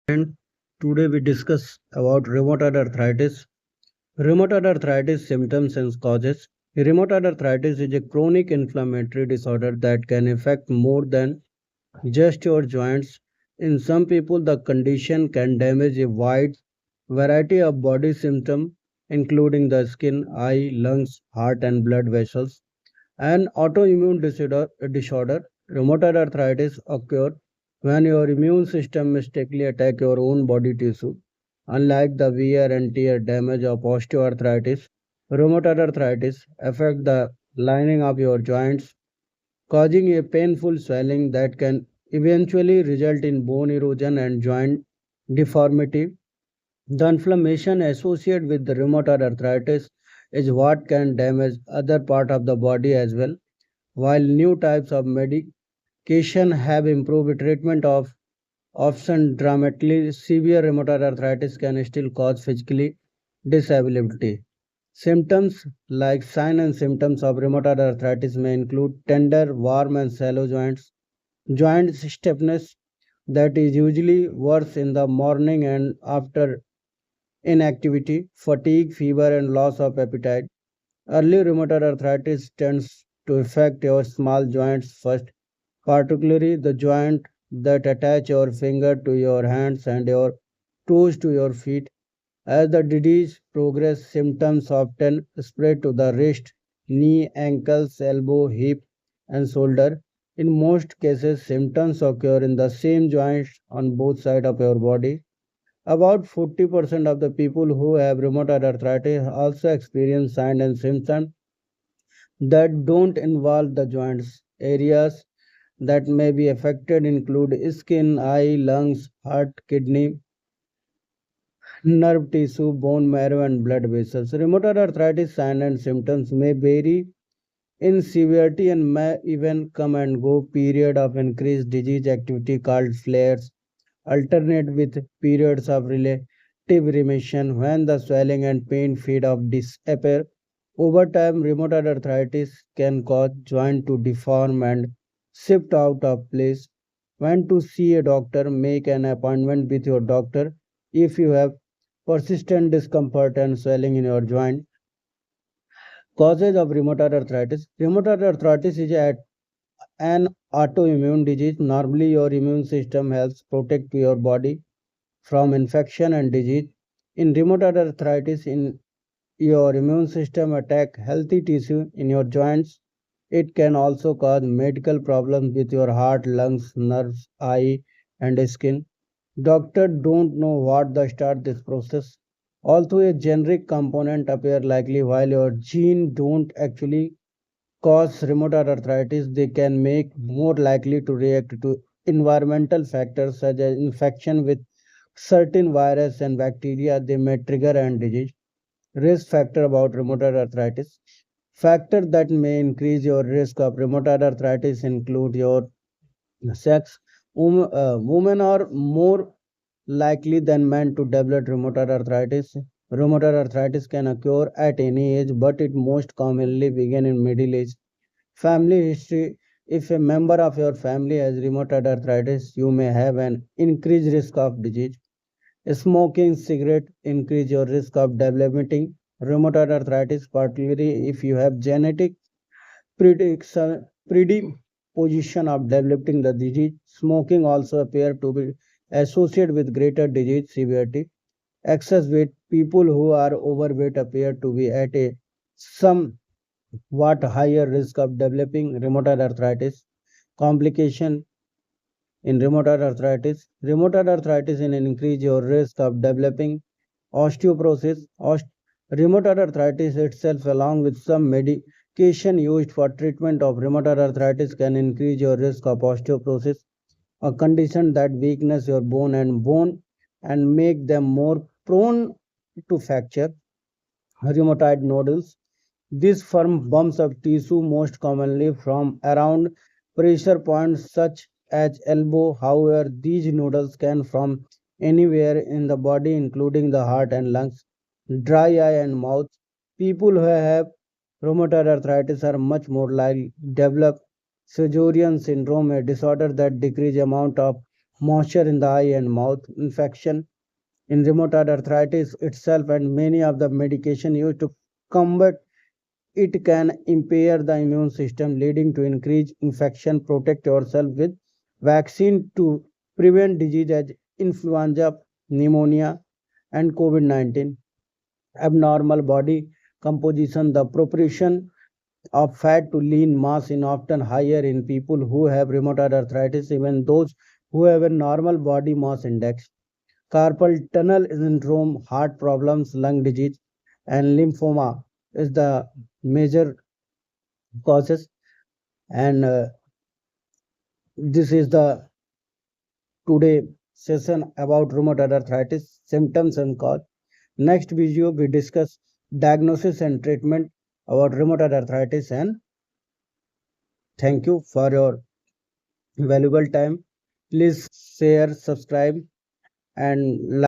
And today we discuss about rheumatoid arthritis. Rheumatoid arthritis symptoms and causes. Rheumatoid arthritis is a chronic inflammatory disorder that can affect more than just your joints. In some people, the condition can damage a wide variety of body symptoms, including the skin, eye, lungs, heart, and blood vessels. An autoimmune disorder, rheumatoid arthritis, occurs when your immune system mistakenly attacks your own body tissue. Unlike the wear and tear damage of osteoarthritis, rheumatoid arthritis affects the lining of your joints, causing a painful swelling that can eventually result in bone erosion and joint deformity. The inflammation associated with the rheumatoid arthritis is what can damage other part of the body as well. While new types of medication have improved treatment of often dramatically severe rheumatoid arthritis can still cause physically disability. Symptoms like signs and symptoms of rheumatoid arthritis may include tender, warm, and shallow joints, joint stiffness that is usually worse in the morning and after inactivity, fatigue, fever, and loss of appetite. Early rheumatoid arthritis tends to affect your small joints first, particularly the joint that attach your finger to your hands and your toes to your feet. As the disease progresses, symptoms often spread to the wrist, knee, ankles, elbow, hip, and shoulder. In most cases, symptoms occur in the same joints on both sides of your body. About 40% of the people who have rheumatoid arthritis also experience signs and symptoms that don't involve the joints. Areas that may be affected include skin, eye, lungs, heart, kidney, nerve tissue, bone marrow, and blood vessels. Rheumatoid arthritis signs and symptoms may vary in severity and may even come and go. Period of increased disease activity called flares alternate with periods of relative remission when the swelling and pain fade or disappear. Over time, rheumatoid arthritis can cause joint to deform and shift out of place. When to see a doctor, make an appointment with your doctor if you have persistent discomfort and swelling in your joint. Causes of rheumatoid arthritis. Rheumatoid arthritis is an autoimmune disease. Normally, your immune system helps protect your body from infection and disease. In rheumatoid arthritis, in your immune system attack healthy tissue in your joints. It can also cause medical problems with your heart, lungs, nerves, eye, and skin. Doctors don't know what the start this process. Although a generic component appear likely while your gene don't actually cause rheumatoid arthritis, they can make more likely to react to environmental factors such as infection with certain virus and bacteria. They may trigger and disease. Risk factor about rheumatoid arthritis. Factors that may increase your risk of rheumatoid arthritis include your sex. Women are more likely than men to develop rheumatoid arthritis. Rheumatoid arthritis can occur at any age, but it most commonly begin in middle age. Family history. If a member of your family has rheumatoid arthritis, you may have an increased risk of disease. Smoking cigarette increase your risk of developing rheumatoid arthritis, particularly if you have genetic predisposition of developing the disease. Smoking also appear to be associated with greater disease severity. Excess weight. People who are overweight appear to be at a somewhat higher risk of developing rheumatoid arthritis. Complication in rheumatoid arthritis. Rheumatoid arthritis in increase your risk of developing osteoporosis. Rheumatoid arthritis itself, along with some medication used for treatment of rheumatoid arthritis, can increase your risk of osteoporosis, a condition that weakens your bone and make them more prone to fracture. Rheumatoid nodules. These firm bumps of tissue most commonly from around pressure points such as elbow. However, these nodules can from anywhere in the body, including the heart and lungs, dry eye and mouth. People who have rheumatoid arthritis are much more likely to develop Sjogren's syndrome, a disorder that decreases amount of moisture in the eye and mouth, infection in rheumatoid arthritis itself, and many of the medication used to combat it can impair the immune system, leading to increased infection. Protect yourself with vaccine to prevent disease as influenza, pneumonia, and COVID-19. Abnormal body composition, the proportion of fat to lean mass is often higher in people who have rheumatoid arthritis, even those who have a normal body mass index. Carpal tunnel syndrome, heart problems, lung disease, and lymphoma is the major causes. And this is the today session about rheumatoid arthritis symptoms and cause. Next video we discuss diagnosis and treatment about rheumatoid arthritis. And thank you for your valuable time. Please share, subscribe, and